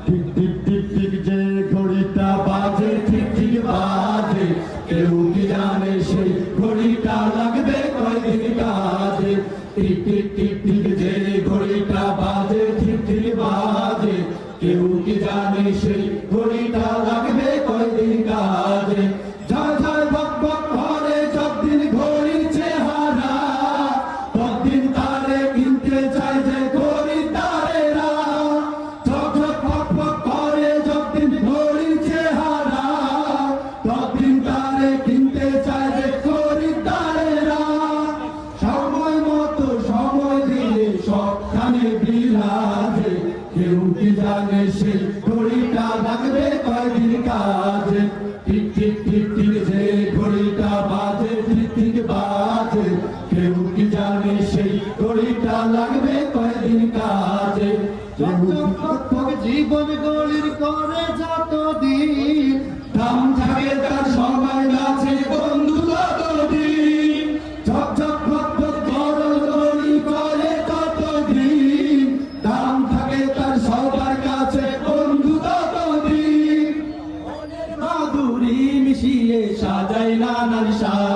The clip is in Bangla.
টিক টিক টিক টিক যে ঘড়িটা বাজে ঠিক ঠিক বাজে, কেউ কি জানে সেই ঘড়িটা লাগবে কয়দিন কাজে। টিক টিক টিক টিক যে ঘড়িটা বাজে ঠিক ঠিক বাজে, কেউ কি জানে সেই ঘড়িটা লাগবে কয়দিন কাজে। ঝাঁ ঝাঁ বক বক করে যতদিন ঘড়ির চেহারা, ততদিন তারে কিনতে চায় যে খরিদ্দারেরা। ঝক ঝক বক বক করে যতদিন ঘড়ির চেহারা, ততদিন তারে কিনতে চায় যে খরিদ্দারেরা। সময় মতো সময় দিলে সবখানে বিরাজে, কেউ কি জানে সেই ঘড়িটা লাগবে কয়দিন কাজে। টিক টিক টিক টিক যে ঘড়িটা বাজে ঠিক ঠিক বাজে, কেউ কি জানে সেই ঘড়িটা লাগবে কয়দিন কাজে। জীবন গলির করে যতদিন, দাম থাকে তার সময় আছে বন্ধু ততদিন। ঝক ঝক ফক ফক গরল গলি করে ততদিন, দাম থাকে তার সবার কাছে বন্ধু ততদিন। মনের মাধুরী মিশিয়ে সাজাই নানান সাজ,